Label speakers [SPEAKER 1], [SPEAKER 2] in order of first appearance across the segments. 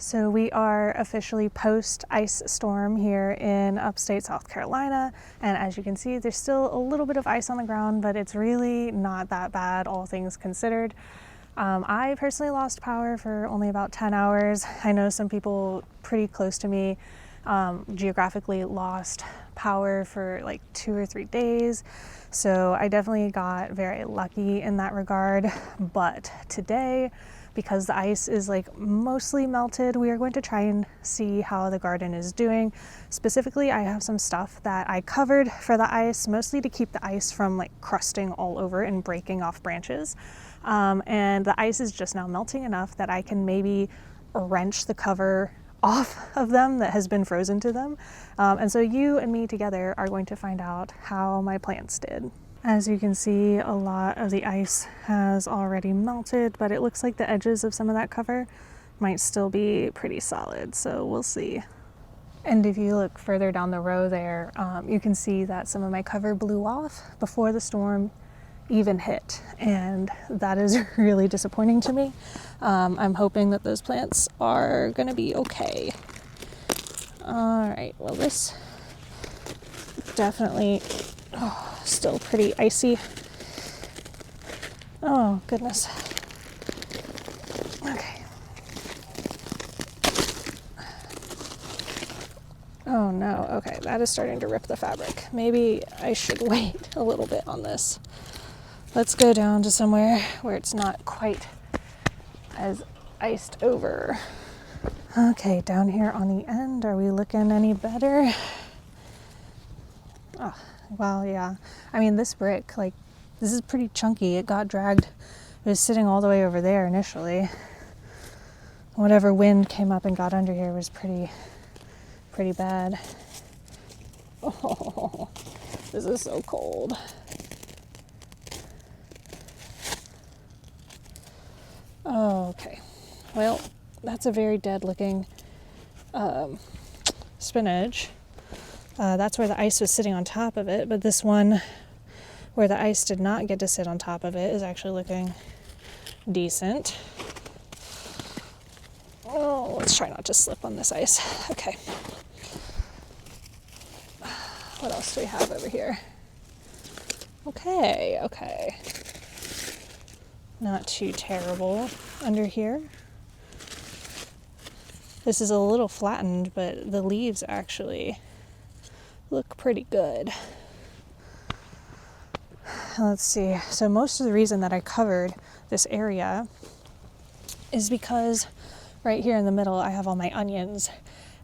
[SPEAKER 1] So we are officially post ice storm here in upstate South Carolina, and as you can see, there's still a little bit of ice on the ground, but it's really not that bad, all things considered. I personally lost power for only about 10 hours. I know some people pretty close to me geographically lost power for like 2 or 3 days. So I definitely got very lucky in that regard. But today, because the ice is like mostly melted, we are going to try and see how the garden is doing. Specifically, I have some stuff that I covered for the ice, mostly to keep the ice from like crusting all over and breaking off branches. And the ice is just now melting enough that I can maybe wrench the cover off of them that has been frozen to them. And so you and me together are going to find out how my plants did. As you can see, a lot of the ice has already melted, but it looks like the edges of some of that cover might still be pretty solid, so we'll see. And if you look further down the row there, you can see that some of my cover blew off before the storm even hit, and that is really disappointing to me. I'm hoping that those plants are gonna be okay. All right, well, this definitely still pretty icy. Oh goodness. Okay. Oh no, okay, that is starting to rip the fabric. Maybe I should wait a little bit on this. Let's go down to somewhere where it's not quite as iced over. Okay, down here on the end, are we looking any better? Oh, well, yeah. I mean, this brick, like, this is pretty chunky. It got dragged. It was sitting all the way over there initially. Whatever wind came up and got under here was pretty bad. Oh, this is so cold. Oh, okay. Well, that's a very dead looking spinach. That's where the ice was sitting on top of it, but this one where the ice did not get to sit on top of it is actually looking decent. Oh, let's try not to slip on this ice. Okay. What else do we have over here? Okay. Not too terrible under here. This is a little flattened, but the leaves actually look pretty good. Let's see. So most of the reason that I covered this area is because right here in the middle I have all my onions,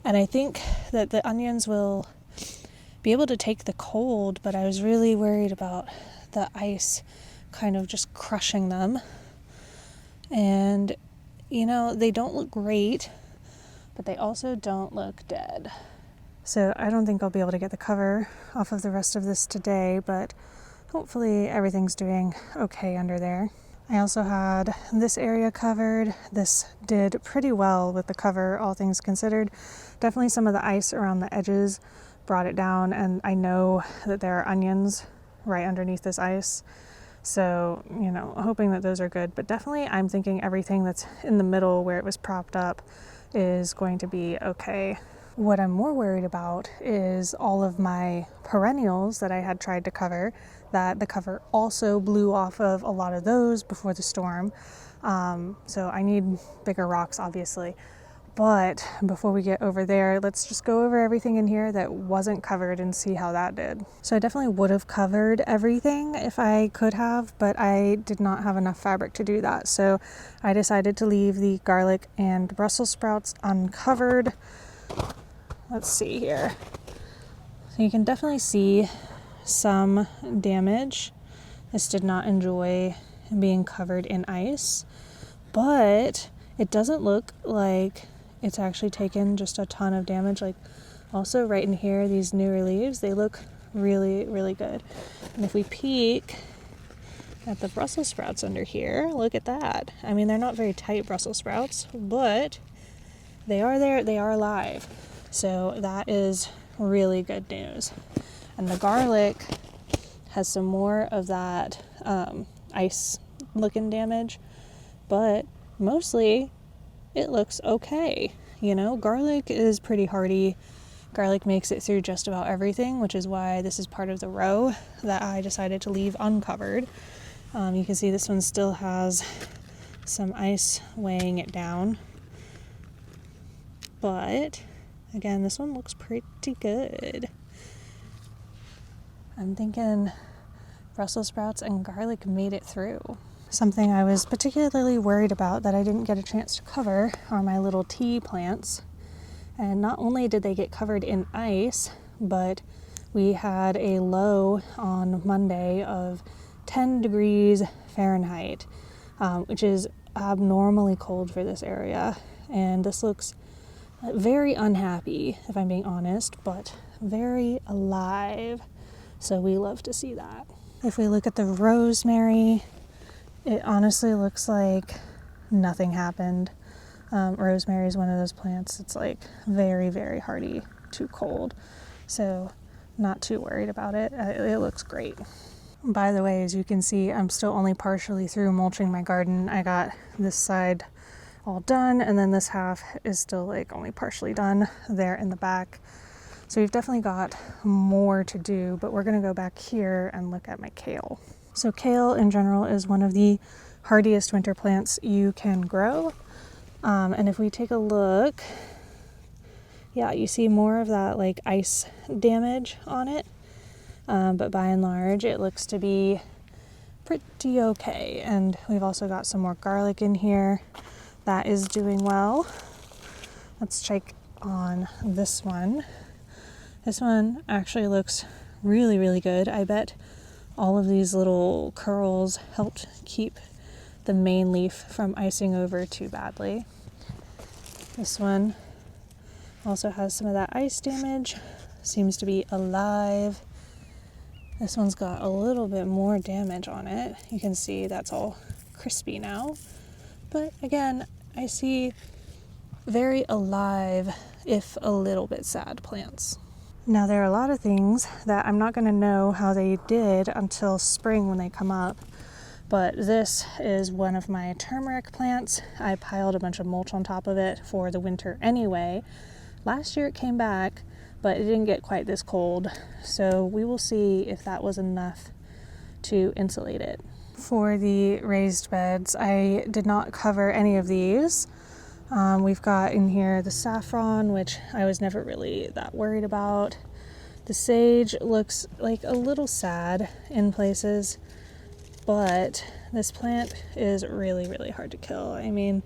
[SPEAKER 1] and I think that the onions will be able to take the cold, but I was really worried about the ice kind of just crushing them. And you know, they don't look great, but they also don't look dead. So I don't think I'll be able to get the cover off of the rest of this today, but hopefully everything's doing okay under there. I also had this area covered. This did pretty well with the cover, all things considered. Definitely some of the ice around the edges brought it down, and I know that there are onions right underneath this ice. So, you know, hoping that those are good, but definitely I'm thinking everything that's in the middle where it was propped up is going to be okay. What I'm more worried about is all of my perennials that I had tried to cover, that the cover also blew off of a lot of those before the storm. So I need bigger rocks, obviously. But before we get over there, let's just go over everything in here that wasn't covered and see how that did. So I definitely would have covered everything if I could have, but I did not have enough fabric to do that. So I decided to leave the garlic and Brussels sprouts uncovered. Let's see here. So you can definitely see some damage. This did not enjoy being covered in ice, but it doesn't look like it's actually taken just a ton of damage. Like also right in here, these newer leaves, they look really, really good. And if we peek at the Brussels sprouts under here, look at that. I mean, they're not very tight Brussels sprouts, but they are there, they are alive. So that is really good news. And the garlic has some more of that ice looking damage, but mostly it looks okay. you know, garlic is pretty hardy. Garlic makes it through just about everything, which is why this is part of the row that I decided to leave uncovered. You can see this one still has some ice weighing it down. But again, this one looks pretty good. I'm thinking Brussels sprouts and garlic made it through. Something I was particularly worried about that I didn't get a chance to cover are my little tea plants. And not only did they get covered in ice, but we had a low on Monday of 10 degrees Fahrenheit, which is abnormally cold for this area. And this looks very unhappy, if I'm being honest, but very alive. So we love to see that. If we look at the rosemary, it honestly looks like nothing happened. Rosemary is one of those plants that's like very, very hardy to cold. So not too worried about it. It looks great. By the way, as you can see, I'm still only partially through mulching my garden. I got this side all done, and then this half is still like only partially done there in the back. So we've definitely got more to do, but we're gonna go back here and look at my kale. So kale in general is one of the hardiest winter plants you can grow. And if we take a look, yeah, you see more of that like ice damage on it. But by and large, it looks to be pretty okay. And we've also got some more garlic in here that is doing well. Let's check on this one. This one actually looks really, really good. I bet all of these little curls helped keep the main leaf from icing over too badly. This one also has some of that ice damage, seems to be alive. This one's got a little bit more damage on it. You can see that's all crispy now. But again, I see very alive, if a little bit sad plants. Now there are a lot of things that I'm not going to know how they did until spring when they come up. But this is one of my turmeric plants. I piled a bunch of mulch on top of it for the winter anyway. Last year it came back, but it didn't get quite this cold. So we will see if that was enough to insulate it. For the raised beds, I did not cover any of these. We've got in here the saffron, which I was never really that worried about. The sage looks like a little sad in places, but this plant is really, really hard to kill. I mean,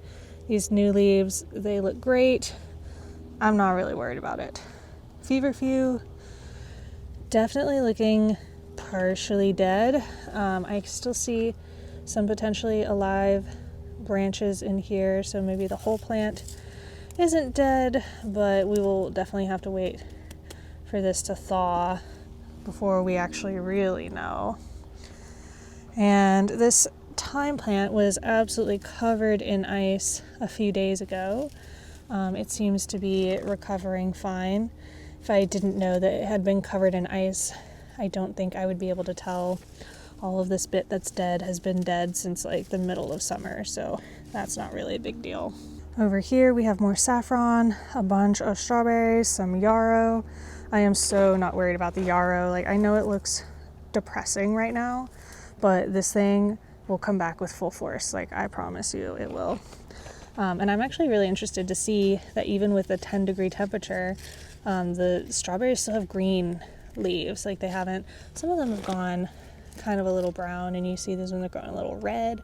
[SPEAKER 1] these new leaves, they look great. I'm not really worried about it. Feverfew, definitely looking partially dead. I still see some potentially alive branches in here, so maybe the whole plant isn't dead, but we will definitely have to wait for this to thaw before we actually really know. And this thyme plant was absolutely covered in ice a few days ago. It seems to be recovering fine. If I didn't know that it had been covered in ice, I don't think I would be able to tell. All of this bit that's dead has been dead since like the middle of summer, so that's not really a big deal. Over here we have more saffron, a bunch of strawberries, some yarrow. I am so not worried about the yarrow. Like, I know it looks depressing right now, but this thing will come back with full force. Like, I promise you it will. And I'm actually really interested to see that even with the 10-degree temperature, the strawberries still have green leaves. Like, they haven't, some of them have gone kind of a little brown, and you see these ones are going a little red,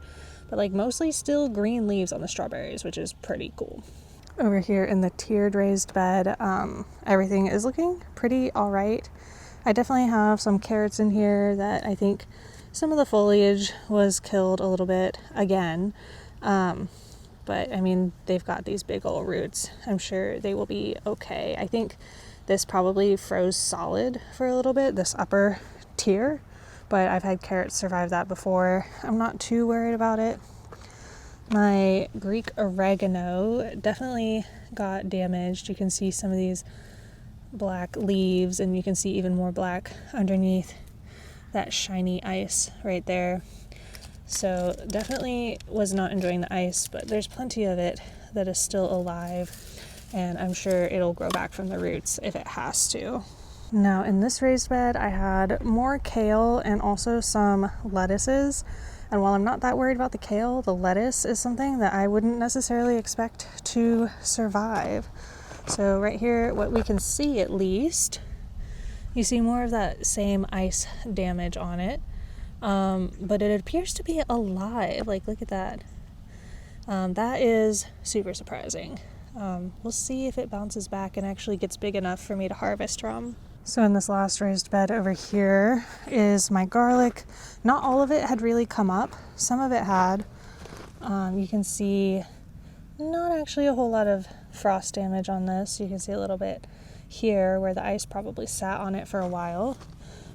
[SPEAKER 1] but like mostly still green leaves on the strawberries, which is pretty cool. Over here in the tiered raised bed, everything is looking pretty all right. I definitely have some carrots in here that I think some of the foliage was killed a little bit again. But I mean, they've got these big old roots. I'm sure they will be okay. I think this probably froze solid for a little bit, this upper tier, but I've had carrots survive that before. I'm not too worried about it. My Greek oregano definitely got damaged. You can see some of these black leaves, and you can see even more black underneath that shiny ice right there. So definitely was not enjoying the ice, but there's plenty of it that is still alive. and I'm sure it'll grow back from the roots if it has to. Now in this raised bed, I had more kale and also some lettuces. And while I'm not that worried about the kale, the lettuce is something that I wouldn't necessarily expect to survive. So right here, what we can see at least, you see more of that same ice damage on it. But it appears to be alive. Like, look at that. That is super surprising. We'll see if it bounces back and actually gets big enough for me to harvest from. So in this last raised bed over here is my garlic. Not all of it had really come up. Some of it had. You can see not actually a whole lot of frost damage on this. You can see a little bit here where the ice probably sat on it for a while.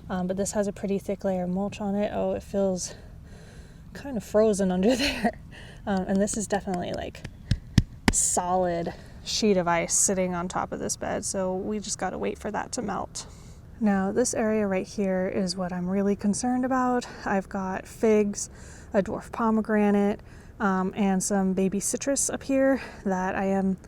[SPEAKER 1] But this has a pretty thick layer of mulch on it. Oh, it feels kind of frozen under there. And this is definitely like solid sheet of ice sitting on top of this bed, so we just got to wait for that to melt. Now this area right here is what I'm really concerned about. I've got figs, a dwarf pomegranate, and some baby citrus up here that I am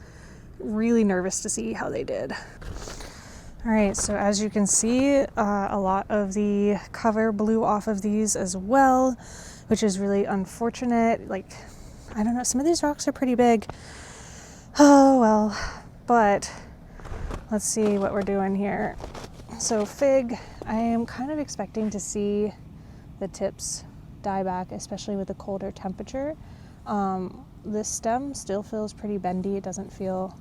[SPEAKER 1] really nervous to see how they did. All right, so as you can see, a lot of the cover blew off of these as well, which is really unfortunate. Like, I don't know, some of these rocks are pretty big. Oh well, but let's see what we're doing here. So fig, I am kind of expecting to see the tips die back, especially with the colder temperature. This stem still feels pretty bendy. It doesn't feel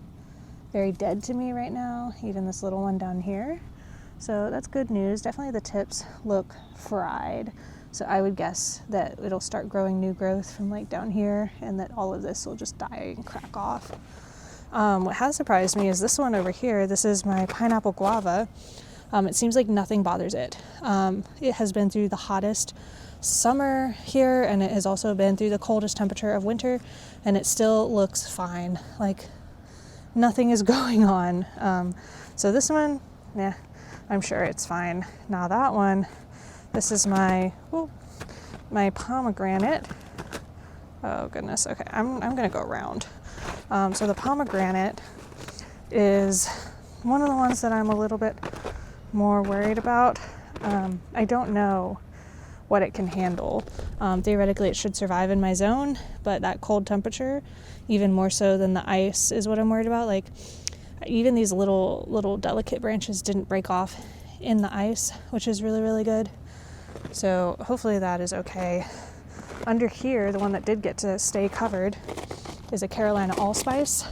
[SPEAKER 1] very dead to me right now, even this little one down here. So that's good news. Definitely the tips look fried. So I would guess that it'll start growing new growth from like down here, and that all of this will just die and crack off. What has surprised me is this one over here. This is my pineapple guava. It seems like nothing bothers it. It has been through the hottest summer here, and it has also been through the coldest temperature of winter, and it still looks fine. Like nothing is going on. So this one, yeah, I'm sure it's fine. Now that one, this is my pomegranate. Oh goodness. Okay, I'm gonna go around. So the pomegranate is one of the ones that I'm a little bit more worried about. I don't know what it can handle. Theoretically, it should survive in my zone, but that cold temperature, even more so than the ice, is what I'm worried about. Like, even these little delicate branches didn't break off in the ice, which is really, really good. So hopefully that is okay. Under here, the one that did get to stay covered is a Carolina allspice.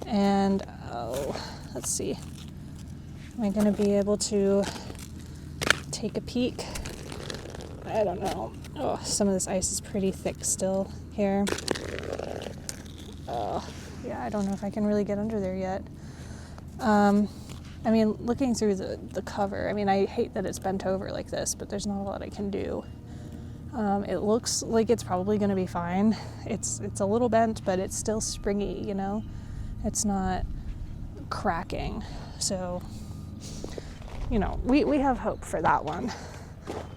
[SPEAKER 1] And, let's see. Am I going to be able to take a peek? I don't know. Oh, some of this ice is pretty thick still here. Oh, yeah, I don't know if I can really get under there yet. I mean, looking through the cover, I mean, I hate that it's bent over like this, but there's not a lot I can do. It looks like it's probably going to be fine. It's a little bent, but it's still springy, you know? It's not cracking. So, you know, we have hope for that one.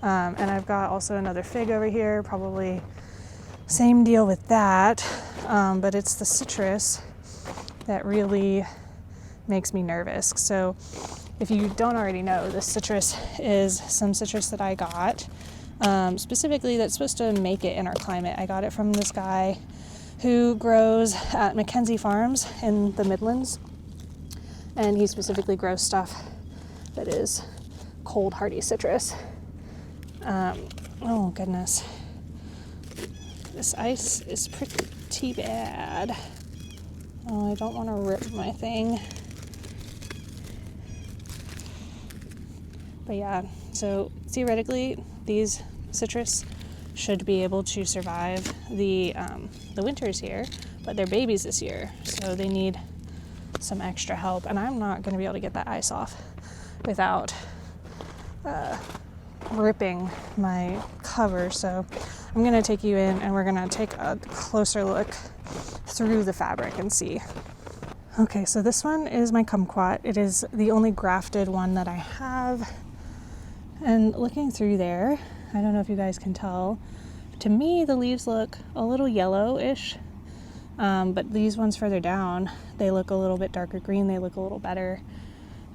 [SPEAKER 1] And I've got also another fig over here, probably same deal with that. But it's the citrus that really makes me nervous. So if you don't already know, this citrus is some citrus that I got, specifically that's supposed to make it in our climate. I got it from this guy who grows at Mackenzie Farms in the Midlands, and he specifically grows stuff that is cold hardy citrus. Oh goodness, this ice is pretty bad. Oh, I don't want to rip my thing. But yeah, so theoretically, these citrus should be able to survive the winters here, but they're babies this year, so they need some extra help. And I'm not going to be able to get that ice off without ripping my cover. So I'm going to take you in, and we're going to take a closer look through the fabric and see. Okay, so this one is my kumquat. It is the only grafted one that I have. And looking through there, I don't know if you guys can tell, to me the leaves look a little yellowish. But these ones further down, they look a little bit darker green. They look a little better.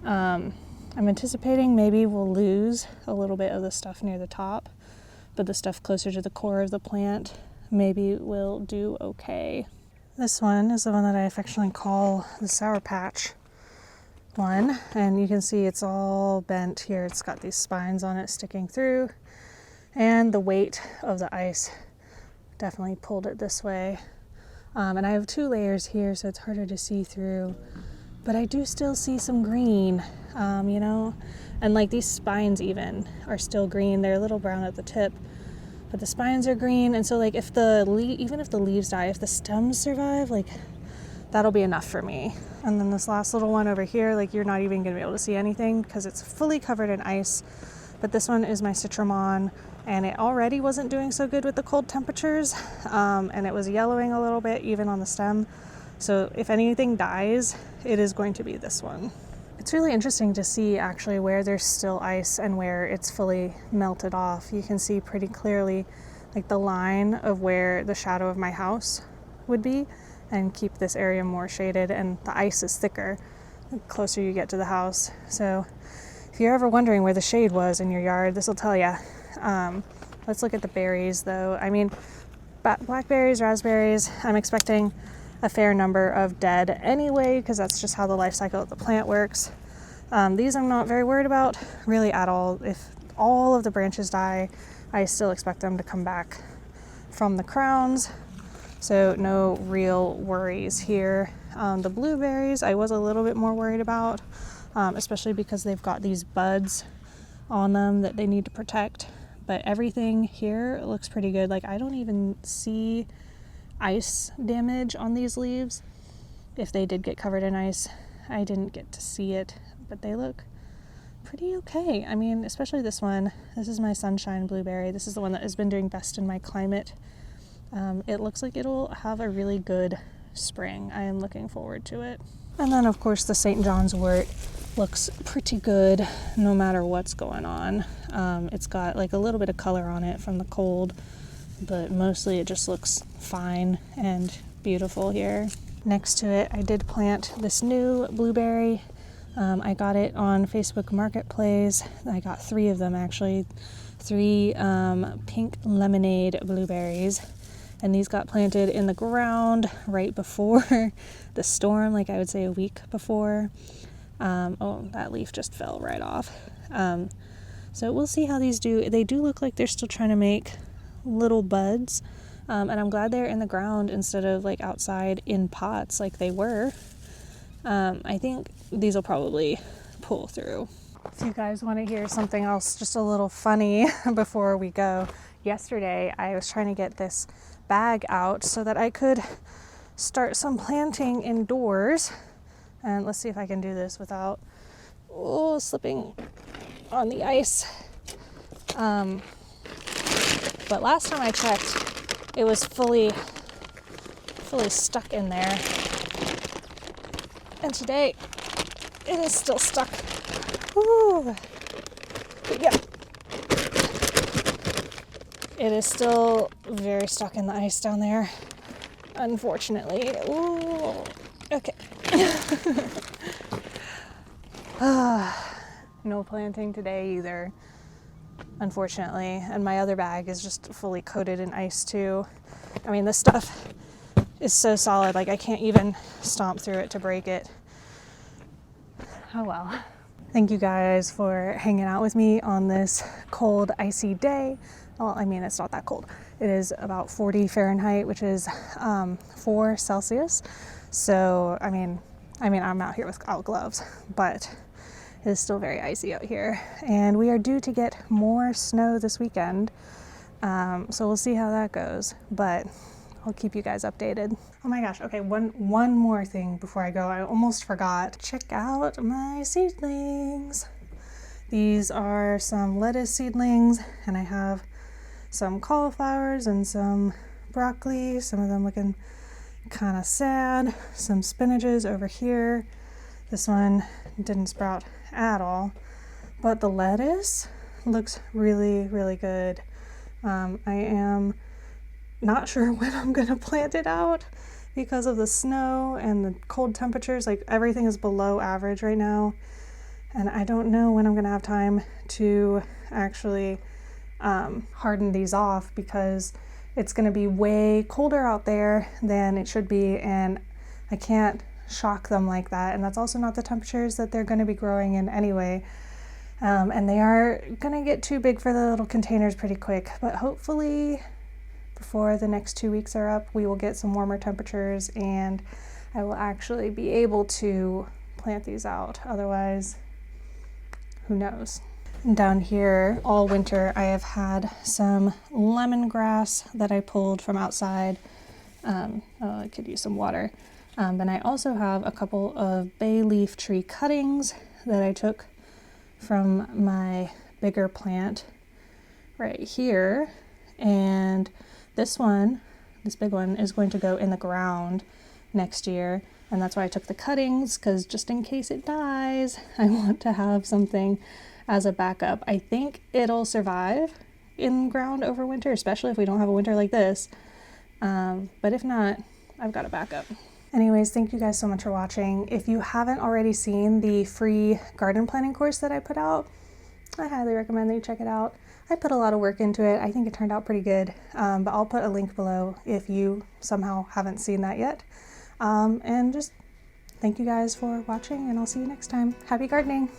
[SPEAKER 1] I'm anticipating maybe we'll lose a little bit of the stuff near the top, but the stuff closer to the core of the plant maybe will do okay. This one is the one that I affectionately call the Sour Patch one, and you can see it's all bent here. It's got these spines on it sticking through, and the weight of the ice definitely pulled it this way. And I have 2 layers here, so it's harder to see through, but I do still see some green, you know, and like these spines even are still green. They're a little brown at the tip, but the spines are green. And so like if even if the leaves die, if the stems survive, like that'll be enough for me. And then this last little one over here, like you're not even gonna be able to see anything because it's fully covered in ice. But this one is my citramon, and it already wasn't doing so good with the cold temperatures, and it was yellowing a little bit even on the stem. So if anything dies, it is going to be this one. It's really interesting to see actually where there's still ice and where it's fully melted off. You can see pretty clearly like the line of where the shadow of my house would be and keep this area more shaded, and the ice is thicker the closer you get to the house. So if you're ever wondering where the shade was in your yard, this will tell you. Let's look at the berries though. I mean, blackberries, raspberries, I'm expecting a fair number of dead anyway, because that's just how the life cycle of the plant works. These I'm not very worried about really at all. If all of the branches die, I still expect them to come back from the crowns. So no real worries here. The blueberries I was a little bit more worried about, especially because they've got these buds on them that they need to protect. But everything here looks pretty good. Like I don't even see ice damage on these leaves. If they did get covered in ice, I didn't get to see it, but they look pretty okay. I mean, especially this one. This is my sunshine blueberry. This is the one that has been doing best in my climate. It looks like it'll have a really good spring. I am looking forward to it. And then of course the St. John's wort looks pretty good no matter what's going on. It's got like a little bit of color on it from the cold, but mostly it just looks fine and beautiful here. Next to it, I did plant this new blueberry. I got it on Facebook Marketplace. I got 3 of them actually. 3 pink lemonade blueberries. And these got planted in the ground right before the storm, like I would say a week before. Oh, that leaf just fell right off. So we'll see how these do. They do look like they're still trying to make little buds. And I'm glad they're in the ground instead of like outside in pots like they were. I think these will probably pull through. If you guys want to hear something else just a little funny before we go, yesterday I was trying to get this bag out so that I could start some planting indoors. And let's see if I can do this without slipping on the ice. But last time I checked, it was fully stuck in there. And today, it is still stuck. Ooh. But yeah. It is still very stuck in the ice down there, unfortunately. Ooh. Okay. No planting today either, unfortunately. And my other bag is just fully coated in ice too. I mean, this stuff is so solid, like I can't even stomp through it to break it. Oh well. Thank you guys for hanging out with me on this cold, icy day. Well, I mean, it's not that cold. It is about 40 Fahrenheit, which is 4 Celsius. So, I mean, I'm out here without gloves, but it is still very icy out here. And we are due to get more snow this weekend. So we'll see how that goes, but I'll keep you guys updated. Oh my gosh, okay, one more thing before I go. I almost forgot. Check out my seedlings. These are some lettuce seedlings, and I have some cauliflowers and some broccoli, some of them looking kind of sad. Some spinaches over here. This one didn't sprout at all, but the lettuce looks really, really good. I am not sure when I'm gonna plant it out because of the snow and the cold temperatures. Like everything is below average right now. And I don't know when I'm gonna have time to actually harden these off, because it's gonna be way colder out there than it should be, and I can't shock them like that. And that's also not the temperatures that they're gonna be growing in anyway. And they are gonna get too big for the little containers pretty quick, but hopefully before the next 2 weeks are up, we will get some warmer temperatures and I will actually be able to plant these out. Otherwise, who knows? Down here all winter I have had some lemongrass that I pulled from outside. I could use some water. And I also have a couple of bay leaf tree cuttings that I took from my bigger plant right here. And this big one is going to go in the ground next year. And that's why I took the cuttings, because just in case it dies, I want to have something as a backup. I think it'll survive in ground over winter, especially if we don't have a winter like this. But if not, I've got a backup. Anyways, thank you guys so much for watching. If you haven't already seen the free garden planning course that I put out, I highly recommend that you check it out. I put a lot of work into it. I think it turned out pretty good, but I'll put a link below if you somehow haven't seen that yet. And just thank you guys for watching, and I'll see you next time. Happy gardening!